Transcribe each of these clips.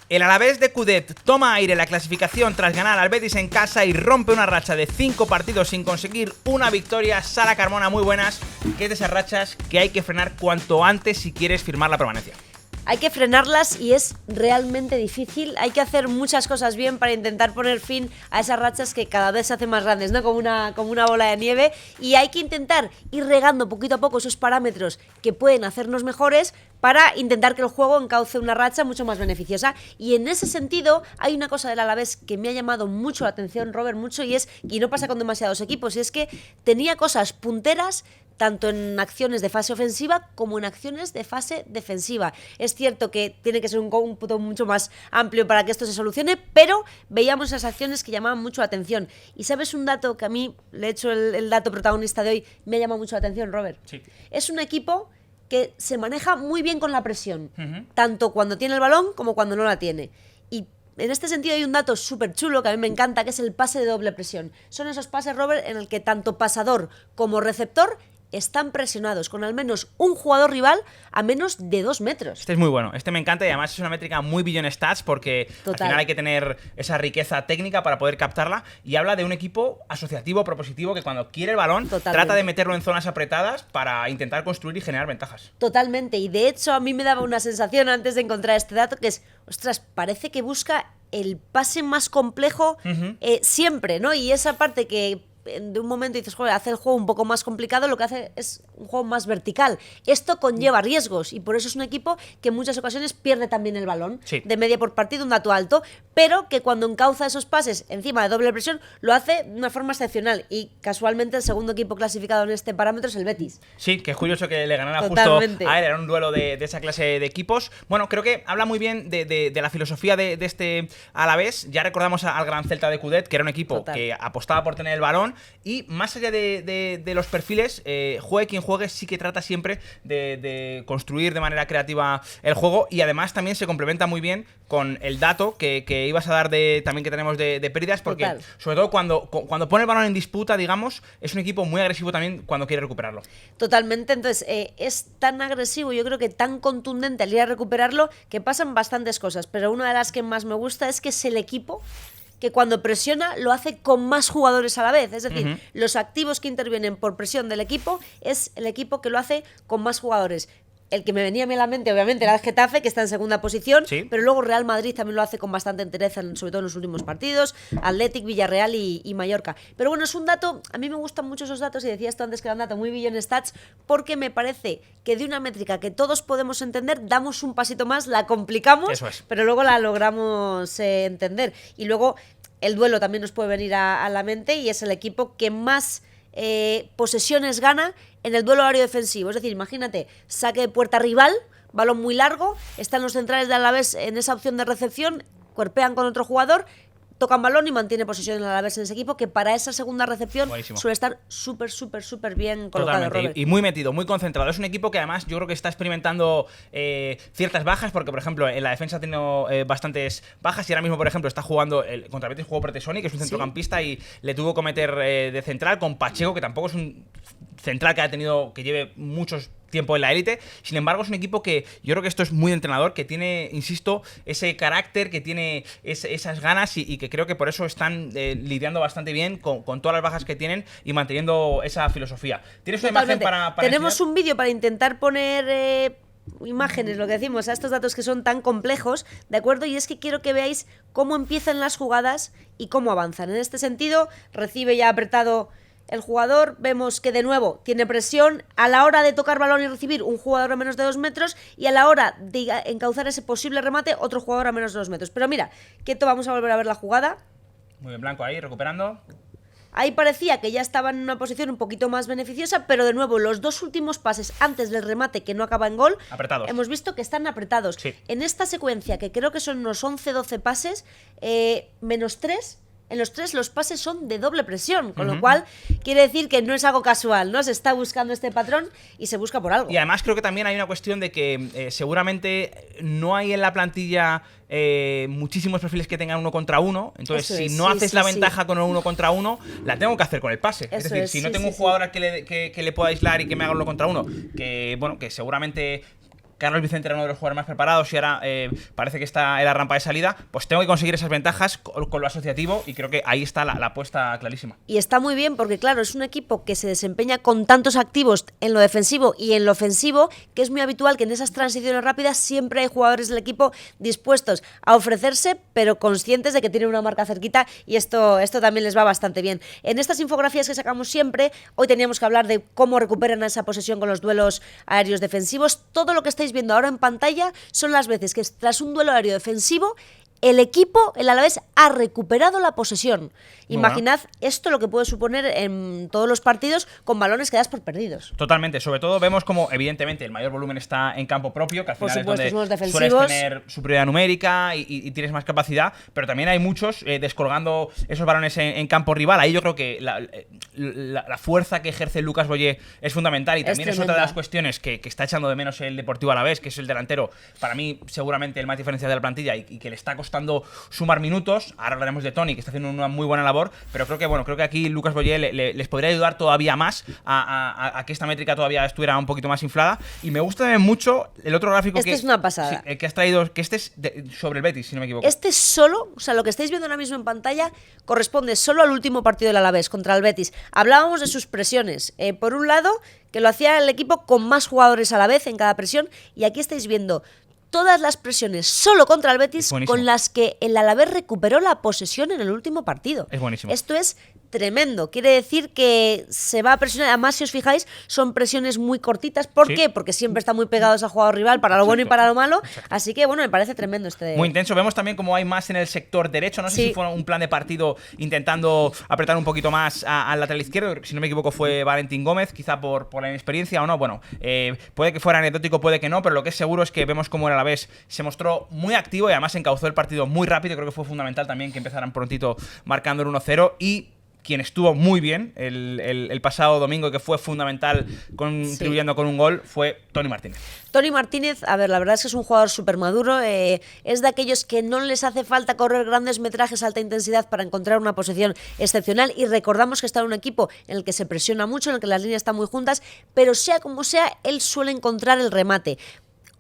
El Alavés de Coudet toma aire en la clasificación tras ganar al Betis en casa y rompe una racha de 5 partidos sin conseguir una victoria. Sara Carmona, muy buenas. ¿Qué es de esas rachas que hay que frenar cuanto antes si quieres firmar la permanencia? Hay que frenarlas y es realmente difícil. Hay que hacer muchas cosas bien para intentar poner fin a esas rachas que cada vez se hacen más grandes, ¿no? Como una bola de nieve. Y hay que intentar ir regando poquito a poco esos parámetros que pueden hacernos mejores para intentar que el juego encauce una racha mucho más beneficiosa. Y en ese sentido hay una cosa del Alavés que me ha llamado mucho la atención, Robert, mucho, y no pasa con demasiados equipos, y es que tenía cosas punteras tanto en acciones de fase ofensiva como en acciones de fase defensiva. Es cierto que tiene que ser un cómputo mucho más amplio para que esto se solucione, pero veíamos esas acciones que llamaban mucho la atención. ¿Y sabes un dato que a mí, le he hecho el dato protagonista de hoy, me ha llamado mucho la atención, Robert? Sí. Es un equipo que se maneja muy bien con la presión, tanto cuando tiene el balón como cuando no la tiene. Y en este sentido hay un dato súper chulo que a mí me encanta, que es el pase de doble presión. Son esos pases, Robert, en el que tanto pasador como receptor están presionados con al menos un jugador rival a menos de 2 metros. Este es muy bueno, este me encanta y además es una métrica muy Billion Stats porque al final hay que tener esa riqueza técnica para poder captarla, y habla de un equipo asociativo, propositivo, que cuando quiere el balón trata de meterlo en zonas apretadas para intentar construir y generar ventajas. Totalmente, y de hecho a mí me daba una sensación antes de encontrar este dato que es, ostras, parece que busca el pase más complejo siempre, ¿no? Y esa parte que de un momento dices, joder, hace el juego un poco más complicado, lo que hace es un juego más vertical. Esto conlleva riesgos y por eso es un equipo que en muchas ocasiones pierde también el balón, de media por partido, un dato alto, pero que cuando encauza esos pases encima de doble presión lo hace de una forma excepcional, y casualmente el segundo equipo clasificado en este parámetro es el Betis. Sí, que es curioso que le ganara justo a él, era un duelo de esa clase de equipos. Bueno, creo que habla muy bien de la filosofía de este Alavés. Ya recordamos al Gran Celta de Coudet, que era un equipo que apostaba por tener el balón. Y más allá de los perfiles, juegue quien juegue, sí que trata siempre de construir de manera creativa el juego, y además también se complementa muy bien con el dato que ibas a dar también que tenemos de pérdidas, porque sobre todo cuando pone el balón en disputa, digamos, es un equipo muy agresivo también cuando quiere recuperarlo. Totalmente, entonces es tan agresivo, yo creo que tan contundente al ir a recuperarlo, que pasan bastantes cosas, pero una de las que más me gusta es que es el equipo que cuando presiona lo hace con más jugadores a la vez. Es decir, los activos que intervienen por presión del equipo es el equipo que lo hace con más jugadores. El que me venía a mí a la mente, obviamente, era el Getafe, que está en segunda posición, pero luego Real Madrid también lo hace con bastante entereza, sobre todo en los últimos partidos, Athletic, Villarreal y Mallorca. Pero bueno, es un dato, a mí me gustan mucho esos datos, y decía esto antes que era un dato muy Billion Stats, porque me parece que de una métrica que todos podemos entender, damos un pasito más, la complicamos, pero luego la logramos entender. Y luego el duelo también nos puede venir a la mente, y es el equipo que más posesiones gana en el duelo horario defensivo. Es decir, imagínate, saque de puerta rival, balón muy largo, están los centrales de Alavés en esa opción de recepción, cuerpean con otro jugador, tocan balón y mantiene posesión en Alavés en ese equipo, que para esa segunda recepción suele estar súper bien colocado. Robert. Y muy metido, muy concentrado. Es un equipo que además yo creo que está experimentando ciertas bajas, porque por ejemplo en la defensa ha tenido bastantes bajas, y ahora mismo por ejemplo está jugando contra Betis, jugó Pretesoni, que es un centrocampista, y le tuvo que meter de central con Pacheco, que tampoco es un central que lleve muchos tiempo en la élite. Sin embargo, es un equipo que yo creo que esto es muy de entrenador, que tiene, insisto, ese carácter, que tiene esas ganas, y que creo que por eso están lidiando bastante bien con todas las bajas que tienen y manteniendo esa filosofía. ¿Tienes una imagen para Tenemos enseñar? un vídeo para intentar poner imágenes, lo que decimos, a estos datos que son tan complejos, ¿de acuerdo? Y es que quiero que veáis cómo empiezan las jugadas y cómo avanzan. En este sentido, recibe ya apretado el jugador, vemos que de nuevo tiene presión a la hora de tocar balón y recibir, un jugador a menos de 2 metros, y a la hora de encauzar ese posible remate, otro jugador a menos de 2 metros. Pero mira, quieto, vamos a volver a ver la jugada. Muy bien, Blanco ahí, recuperando. Ahí parecía que ya estaba en una posición un poquito más beneficiosa, pero de nuevo, los dos últimos pases antes del remate, que no acaba en gol, apretados. Hemos visto que están apretados. En esta secuencia, que creo que son unos 11-12 pases, menos 3... En los 3 los pases son de doble presión, con lo cual quiere decir que no es algo casual, ¿no? Se está buscando este patrón y se busca por algo. Y además creo que también hay una cuestión de que seguramente no hay en la plantilla muchísimos perfiles que tengan 1 contra 1. Entonces, si no haces la ventaja con el 1 contra 1, la tengo que hacer con el pase. Es decir, si no tengo un jugador al que le pueda aislar y que me haga 1 contra 1, que bueno, que seguramente Carlos Vicente era uno de los jugadores más preparados y ahora parece que está en la rampa de salida, pues tengo que conseguir esas ventajas con lo asociativo y creo que ahí está la apuesta clarísima. Y está muy bien porque, claro, es un equipo que se desempeña con tantos activos en lo defensivo y en lo ofensivo, que es muy habitual que en esas transiciones rápidas siempre hay jugadores del equipo dispuestos a ofrecerse, pero conscientes de que tienen una marca cerquita, y esto también les va bastante bien. En estas infografías que sacamos siempre, hoy teníamos que hablar de cómo recuperan esa posesión con los duelos aéreos defensivos. Todo lo que estáis viendo ahora en pantalla son las veces que tras un duelo aéreo defensivo el equipo, el Alavés, ha recuperado la posesión. Imaginad esto lo que puede suponer en todos los partidos con balones que das por perdidos. Totalmente, sobre todo vemos como evidentemente el mayor volumen está en campo propio, que al final es donde sueles tener superioridad numérica y tienes más capacidad, pero también hay muchos descolgando esos balones en campo rival. Ahí yo creo que la fuerza que ejerce Lucas Boyer es fundamental, y también es otra de las cuestiones que está echando de menos el Deportivo Alavés, que es el delantero, para mí seguramente el más diferencial de la plantilla y que le está costando sumar minutos. Ahora hablaremos de Toni, que está haciendo una muy buena labor, pero creo que aquí Lucas Boyer les podría ayudar todavía más a que esta métrica todavía estuviera un poquito más inflada. Y me gusta también mucho el otro gráfico es una pasada. Que has traído, que es sobre el Betis, si no me equivoco. Este solo, o sea, lo que estáis viendo ahora mismo en pantalla corresponde solo al último partido del Alavés contra el Betis. Hablábamos de sus presiones. Por un lado, que lo hacía el equipo con más jugadores a la vez en cada presión, y aquí estáis viendo todas las presiones solo contra el Betis con las que el Alavés recuperó la posesión en el último partido. Es buenísimo. Esto es tremendo. Quiere decir que se va a presionar. Además, si os fijáis, son presiones muy cortitas. ¿Por qué? Porque siempre están muy pegados al jugador rival, para lo bueno y para lo malo. Así que, bueno, me parece tremendo este. Muy intenso. Vemos también cómo hay más en el sector derecho. No sé si fue un plan de partido intentando apretar un poquito más al lateral izquierdo. Si no me equivoco, fue Valentín Gómez, quizá por la inexperiencia o no. Bueno, puede que fuera anecdótico, puede que no, pero lo que es seguro es que vemos cómo el Alavés se mostró muy activo y además encauzó el partido muy rápido. Creo que fue fundamental también que empezaran prontito marcando el 1-0. Y quien estuvo muy bien el pasado domingo, que fue fundamental contribuyendo con un gol, fue Toni Martínez. Toni Martínez, a ver, la verdad es que es un jugador súper maduro, es de aquellos que no les hace falta correr grandes metrajes a alta intensidad para encontrar una posición excepcional, y recordamos que está en un equipo en el que se presiona mucho, en el que las líneas están muy juntas, pero sea como sea, él suele encontrar el remate.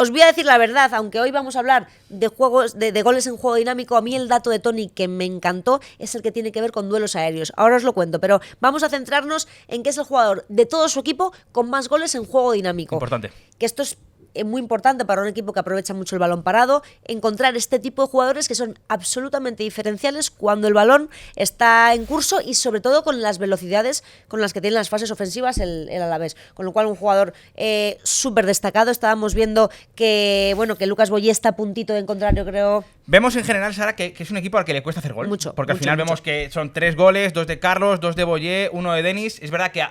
Os voy a decir la verdad, aunque hoy vamos a hablar de juegos de goles en juego dinámico, a mí el dato de Toni que me encantó es el que tiene que ver con duelos aéreos. Ahora os lo cuento, pero vamos a centrarnos en que es el jugador de todo su equipo con más goles en juego dinámico. Importante. Que esto es muy importante para un equipo que aprovecha mucho el balón parado, encontrar este tipo de jugadores que son absolutamente diferenciales cuando el balón está en curso y sobre todo con las velocidades con las que tienen las fases ofensivas el Alavés. Con lo cual un jugador súper destacado. Estábamos viendo que Lucas Boyer está a puntito de encontrar, yo creo. Vemos en general, Sara, que es un equipo al que le cuesta hacer gol. Mucho. Porque al final vemos que son 3 goles, 2 de Carlos, 2 de Boyer, 1 de Denis. Es verdad que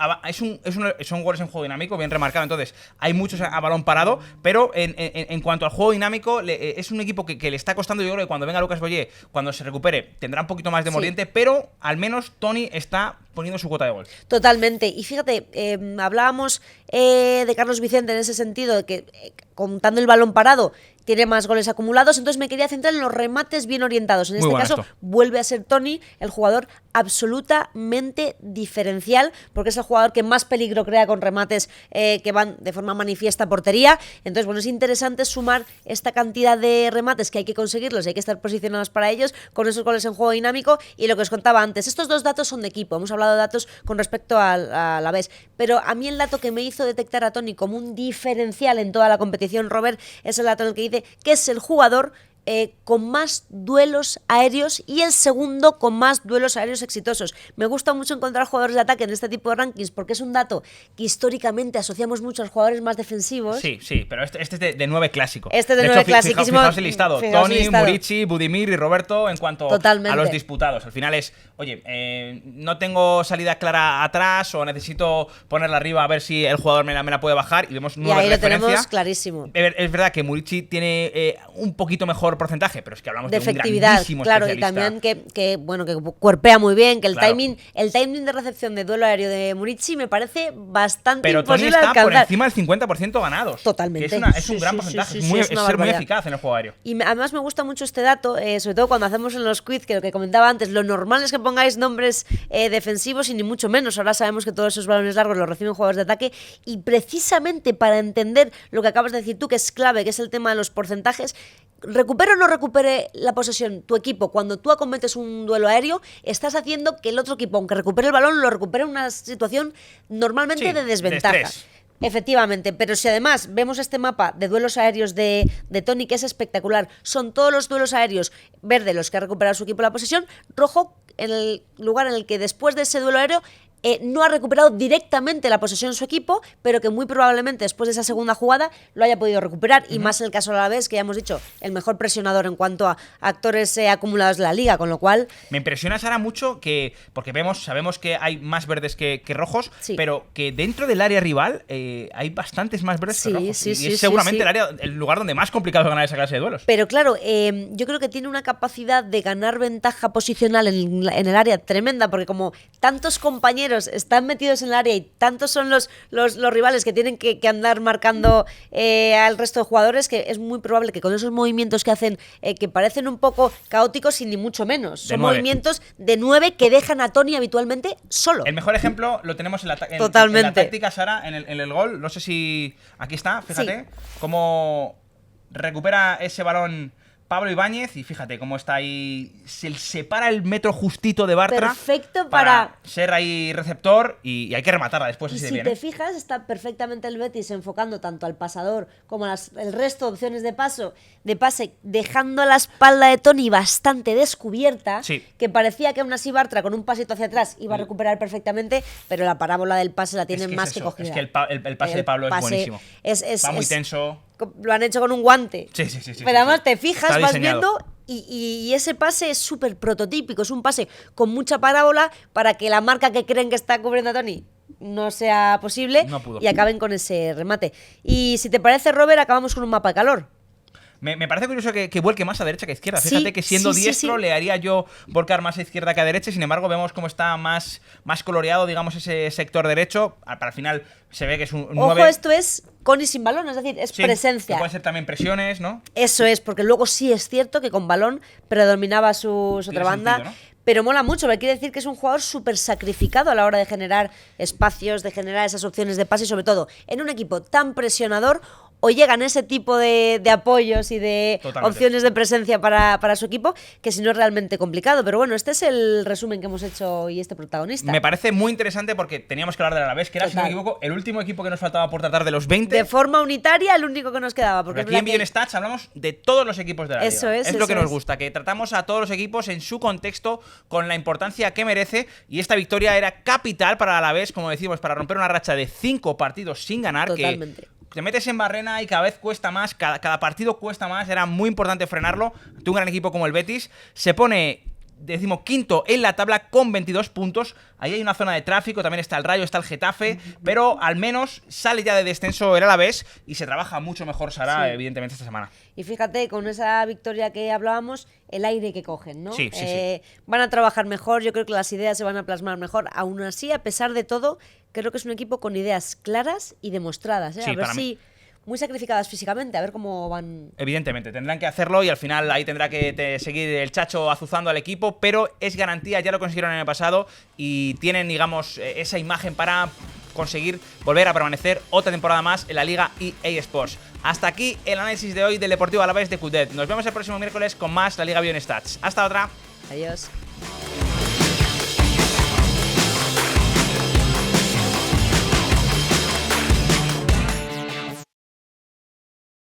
son goles en juego dinámico, bien remarcado. Entonces, hay muchos a balón parado. Pero en cuanto al juego dinámico, es un equipo que le está costando. Yo creo que cuando venga Lucas Boyer, cuando se recupere, tendrá un poquito más de mordiente, pero al menos Toni está poniendo su cuota de gol. Totalmente. Y fíjate, hablábamos de Carlos Vicente en ese sentido, de que contando el balón parado tiene más goles acumulados, entonces me quería centrar en los remates bien orientados. En este caso, vuelve a ser Toni el jugador absolutamente diferencial, porque es el jugador que más peligro crea con remates que van de forma manifiesta a portería. Entonces, bueno, es interesante sumar esta cantidad de remates que hay que conseguirlos y hay que estar posicionados para ellos con esos goles en juego dinámico. Y lo que os contaba antes, estos dos datos son de equipo. Hemos hablado de datos con respecto a la vez, pero a mí el dato que me hizo detectar a Toni como un diferencial en toda la competición, Robert, es el dato en el que dice que es el jugador con más duelos aéreos y el segundo con más duelos aéreos exitosos. Me gusta mucho encontrar jugadores de ataque en este tipo de rankings porque es un dato que históricamente asociamos mucho a los jugadores más defensivos. Sí, pero este es de 9 clásico. Este es de 9 clásico. Fijaos el listado. Toni, Murici, Budimir y Roberto en cuanto Totalmente. A los disputados. Al final es, oye, no tengo salida clara atrás o necesito ponerla arriba a ver si el jugador me la puede bajar, y vemos 9 referencias. Y ahí lo tenemos clarísimo. Es verdad que Murici tiene un poquito mejor por porcentaje, pero es que hablamos de de un efectividad, grandísimo claro, y especialista. también que cuerpea muy bien, que el Claro. timing de recepción de duelo aéreo de Murici me parece bastante Pero Tony imposible de está por alcanzar. encima del 50% ganados. Totalmente. Que es un Sí, gran sí, porcentaje. sí, es sí, muy, es una es ser muy barbaridad. eficaz en el juego aéreo. Y además me gusta mucho este dato, sobre todo cuando hacemos en los quiz, que lo que comentaba antes, lo normal es que pongáis nombres defensivos y ni mucho menos. Ahora sabemos que todos esos balones largos los reciben jugadores de ataque y precisamente para entender lo que acabas de decir tú, que es clave, que es el tema de los porcentajes, recupere o no recupere la posesión tu equipo, cuando tú acometes un duelo aéreo, estás haciendo que el otro equipo, aunque recupere el balón, lo recupere en una situación normalmente Sí, de de desventaja. estrés. Efectivamente, pero si además vemos este mapa de duelos aéreos de Tony, que es espectacular, son todos los duelos aéreos verde los que ha recuperado su equipo la posesión, rojo en el lugar en el que después de ese duelo aéreo no ha recuperado directamente la posesión su equipo, pero que muy probablemente después de esa segunda jugada lo haya podido recuperar, y más en el caso de Alavés, que ya hemos dicho, el mejor presionador en cuanto a actores acumulados de la liga, con lo cual... Me impresiona, Sara, mucho porque sabemos que hay más verdes que rojos, Sí. pero que dentro del área rival hay bastantes más verdes Sí, que rojos. sí, y sí, es sí, seguramente sí. el lugar donde más complicado es ganar esa clase de duelos. Pero claro, yo creo que tiene una capacidad de ganar ventaja posicional en el área tremenda, porque como tantos compañeros están metidos en el área y tantos son los rivales que tienen que andar marcando al resto de jugadores, que es muy probable que con esos movimientos que hacen, que parecen un poco caóticos y ni mucho menos, De son 9. movimientos de 9 que dejan a Tony habitualmente solo. El mejor ejemplo lo tenemos en la Totalmente. en la táctica, Sara, en el gol. No sé si... Aquí está, fíjate. Cómo recupera ese balón Pablo Ibáñez y fíjate cómo está ahí. Se separa el metro justito de Bartra. Perfecto para ser ahí receptor y hay que rematarla después. Y Así de si bien, te ¿eh? fijas, está perfectamente el Betis enfocando tanto al pasador como el resto de opciones de pase, dejando la espalda de Tony bastante descubierta, Sí. que parecía que aún así Bartra con un pasito hacia atrás iba a recuperar perfectamente, pero la parábola del pase la tienen Es que más es que eso, cogida. es que el pase de Pablo es pase buenísimo. Va muy tenso. Lo han hecho con un guante. Sí. Pero además te fijas, Está vas diseñado. viendo y ese pase es súper prototípico. Es un pase con mucha parábola para que la marca que creen que está cubriendo a Tony no sea posible No pudo. y acaben con ese remate. Y si te parece, Robert, acabamos con un mapa de calor. Me parece curioso que vuelque más a derecha que a izquierda. Sí, Fíjate que siendo sí, diestro sí. le haría yo volcar más a izquierda que a derecha. Sin embargo, vemos cómo está más coloreado, digamos, ese sector derecho. Para el final se ve que es un 9. Ojo, esto es con y sin balón, es decir, es Sí, presencia. que pueden ser también presiones, ¿no? Eso es, porque luego sí es cierto que con balón predominaba su Tiene otra banda. sentido, ¿no? Pero mola mucho, porque quiere decir que es un jugador súper sacrificado a la hora de generar espacios, de generar esas opciones de pase y sobre todo en un equipo tan presionador o llegan ese tipo de apoyos y de Totalmente. opciones de presencia para su equipo, que si no es realmente complicado. Pero bueno, este es el resumen que hemos hecho hoy este protagonista. Me parece muy interesante porque teníamos que hablar del Alavés, que era, si no me Total. equivoco, el último equipo que nos faltaba por tratar de los 20. De forma unitaria, el único que nos quedaba. Porque Porque aquí en Beyond Stats hablamos de todos los equipos de la Eso liga. es, lo eso que nos es. gusta, que tratamos a todos los equipos en su contexto con la importancia que merece. Y esta victoria era capital para el Alavés, como decimos, para romper una racha de 5 partidos sin ganar. Totalmente. Que te metes en barrena y cada vez cuesta más, cada partido cuesta más. Era muy importante frenarlo. De un gran equipo como el Betis. Se pone 15º en la tabla con 22 puntos. Ahí hay una zona de tráfico, también está el Rayo, está el Getafe, pero al menos sale ya de descenso el Alavés y se trabaja mucho mejor, Sara, Sí. evidentemente, esta semana. Y fíjate, con esa victoria que hablábamos, el aire que cogen, ¿no? Sí, sí, sí. Van a trabajar mejor, yo creo que las ideas se van a plasmar mejor. Aún así, a pesar de todo, creo que es un equipo con ideas claras y demostradas, ¿eh? Sí, A ver para mí. si muy sacrificadas físicamente, a ver cómo van. Evidentemente, tendrán que hacerlo y al final ahí tendrá que seguir el Chacho azuzando al equipo, pero es garantía, ya lo consiguieron en el pasado y tienen, digamos, esa imagen para conseguir volver a permanecer otra temporada más en la Liga EA Sports. Hasta aquí el análisis de hoy del Deportivo Alavés de Cudet. Nos vemos el próximo miércoles con más la Liga Beyond Stats. Hasta otra. Adiós.